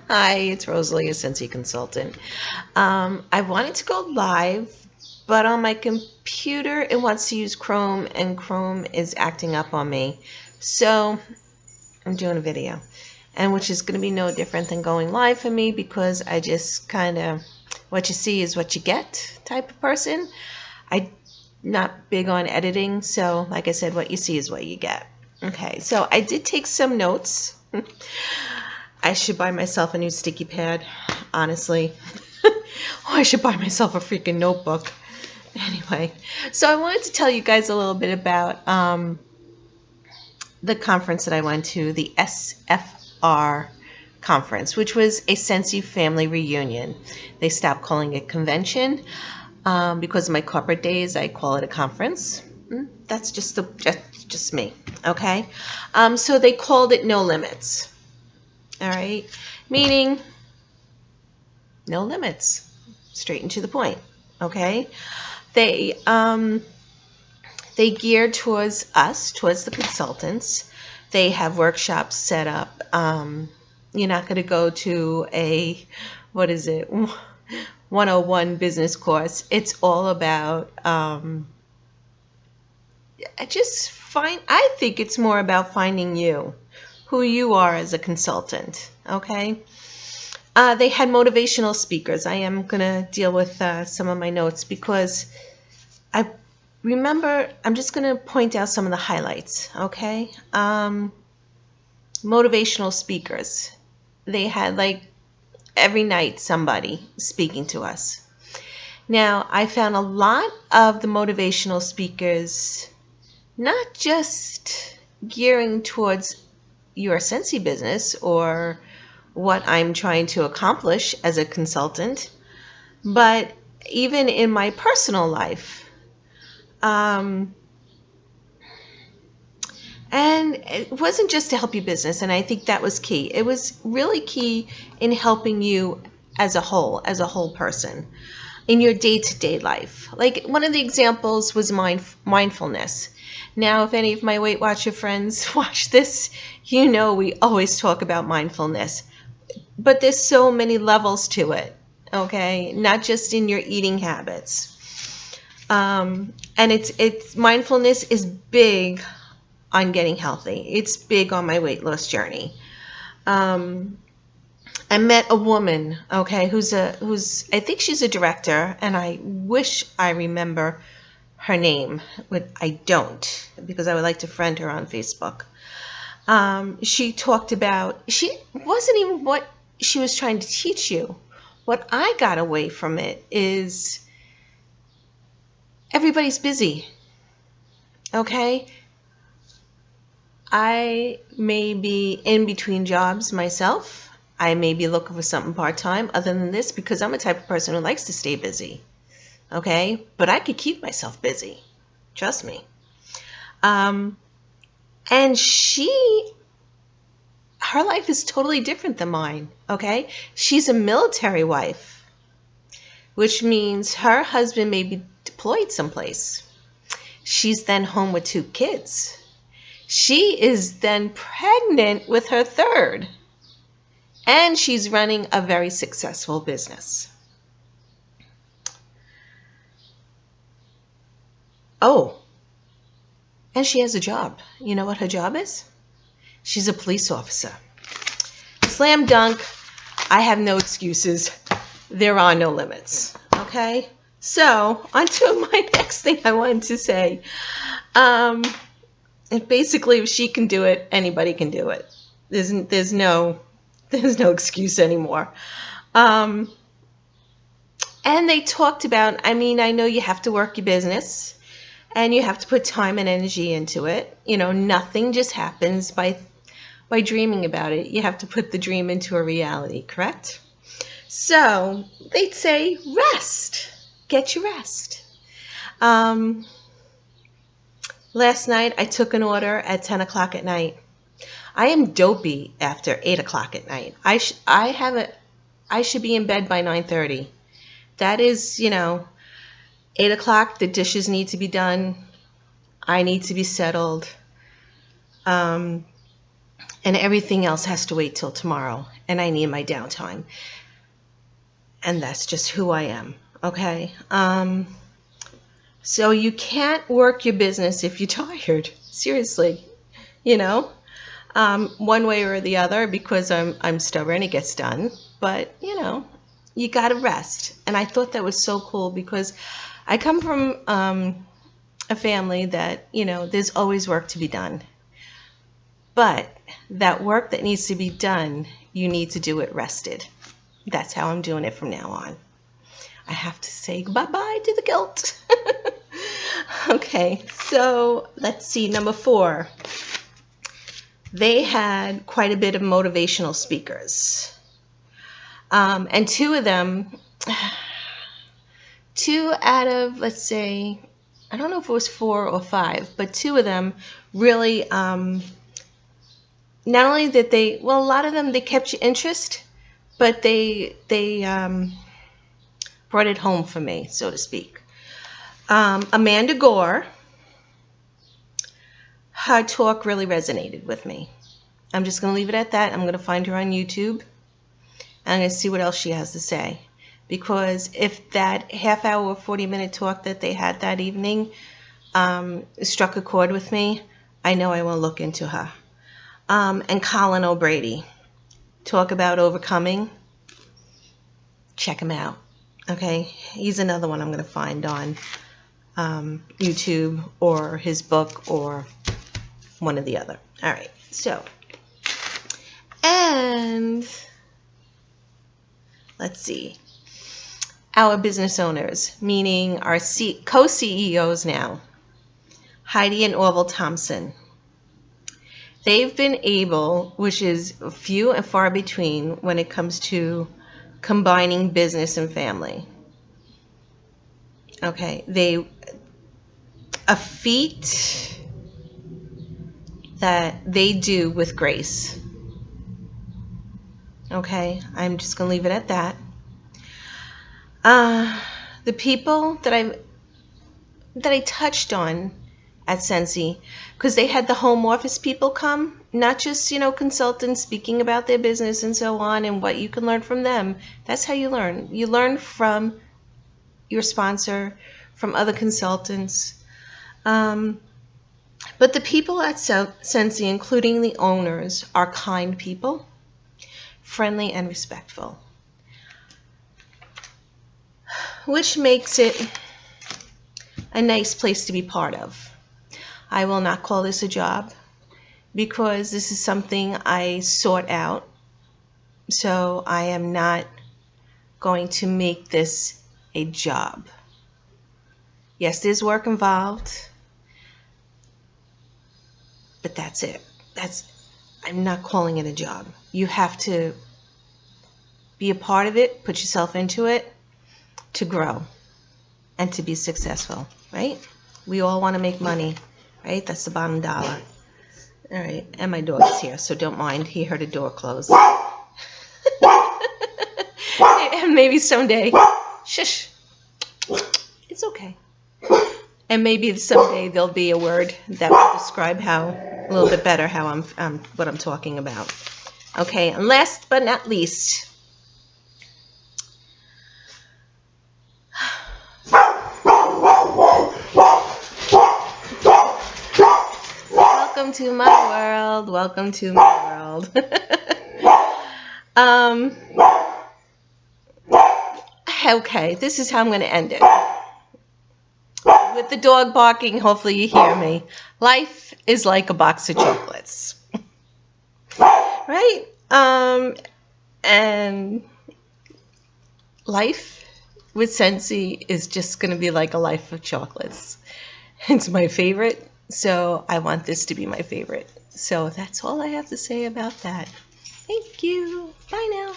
Hi, it's Rosalie, a Scentsy consultant. I wanted to go live, but on my computer it wants to use Chrome, and Chrome is acting up on me. So I'm doing a video, and which is going to be no different than going live for me because I just kind of what you see is what you get type of person. I'm not big on editing, so like I said, what you see is what you get. Okay, so I did take some notes. I should buy myself a new sticky pad, honestly. Or I should buy myself a freaking notebook. Anyway, so I wanted to tell you guys a little bit about the conference that I went to, the SFR conference, which was a Scentsy Family Reunion. They stopped calling it convention because of my corporate days. I call it a conference. That's just me, okay? So they called it No Limits. All right, meaning no limits, straight and to the point. Okay, they they gear towards us, towards the consultants. They have workshops set up. You're not going to go to a what is it 101 business course. It's all about I think it's more about finding you, who you are as a consultant. Okay. They had motivational speakers. I am going to deal with some of my notes because I remember, I'm just going to point out some of the highlights, okay? Motivational speakers. They had like every night somebody speaking to us. Now, I found a lot of the motivational speakers not just gearing towards your Scentsy business or what I'm trying to accomplish as a consultant, but even in my personal life. And it wasn't just to help you business, and I think that was key. It was really key in helping you as a whole person in your day-to-day life. Like one of the examples was mindfulness. Now, if any of my Weight Watcher friends watch this, you know we always talk about mindfulness. But there's so many levels to it, okay? Not just in your eating habits. And it's mindfulness is big on getting healthy. It's big on my weight loss journey. I met a woman, okay, who's I think she's a director, and I wish I remember her name, but I don't because I would like to friend her on Facebook. She talked about, she wasn't even what she was trying to teach you. What I got away from it is everybody's busy, okay? I may be in between jobs myself. I may be looking for something part-time other than this because I'm a type of person who likes to stay busy, okay? But I could keep myself busy, trust me. And her life is totally different than mine, okay? She's a military wife, which means her husband may be deployed someplace. She's then home with 2 kids. She is then pregnant with her 3rd, and she's running a very successful business. Oh, and she has a job. You know what her job is? She's a police officer. Slam dunk. I have no excuses. There are no limits. Okay? So, on to my next thing I wanted to say. And basically, if she can do it, anybody can do it. There's no excuse anymore. And they talked about, I mean, I know you have to work your business and you have to put time and energy into it. You know, nothing just happens by dreaming about it. You have to put the dream into a reality, correct? So they'd say, rest. Get your rest. Last night, I took an order at 10 o'clock at night. I am dopey after 8 o'clock at night. I should be in bed by 9:30. That is, 8 o'clock, the dishes need to be done. I need to be settled. and everything else has to wait till tomorrow, and I need my downtime. And that's just who I am, okay? So you can't work your business if you're tired. Seriously, you know? One way or the other, because I'm stubborn, it gets done. But, you know, you got to rest. And I thought that was so cool because I come from a family that, you know, there's always work to be done. But that work that needs to be done, you need to do it rested. That's how I'm doing it from now on. I have to say bye-bye to the guilt. Okay, so let's see, number 4. They had quite a bit of motivational speakers. And 2 of them, 2 out of, let's say, I don't know if it was 4 or 5, but 2 of them really, not only did they, well, a lot of them, they kept your interest, but they brought it home for me, so to speak. Amanda Gore, her talk really resonated with me. I'm just going to leave it at that. I'm going to find her on YouTube. I'm going to see what else she has to say. Because if that half-hour or 40-minute talk that they had that evening struck a chord with me, I know I will look into her. And Colin O'Brady, talk about overcoming. Check him out. Okay, he's another one I'm going to find on YouTube or his book or one or the other. All right, so, and let's see. Our business owners, meaning our co-CEOs now, Heidi and Orville Thompson. They've been able, which is few and far between when it comes to combining business and family. Okay, a feat that they do with grace. Okay, I'm just going to leave it at that. The people that I touched on at Scentsy, because they had the home office people come, not just, you know, consultants speaking about their business and so on and what you can learn from them. That's how you learn. You learn from your sponsor, from other consultants. But the people at Scentsy, including the owners, are kind people, friendly and respectful, which makes it a nice place to be part of. I will not call this a job because this is something I sought out. So I am not going to make this a job. Yes, there's work involved, but that's it. I'm not calling it a job. You have to be a part of it, put yourself into it to grow and to be successful, right? We all want to make money, right? That's the bottom dollar. All right, and my dog is here, so don't mind. He heard a door close. And maybe someday, shush, it's okay. And maybe someday there'll be a word that will describe a little bit better how what I'm talking about. Okay, and last but not least, welcome to my world. Welcome to my world. Okay, this is how I'm going to end it. With the dog barking, hopefully you hear me. Life is like a box of chocolates. Right? And life with Scentsy is just going to be like a life of chocolates. It's my favorite, so I want this to be my favorite. So that's all I have to say about that. Thank you. Bye now.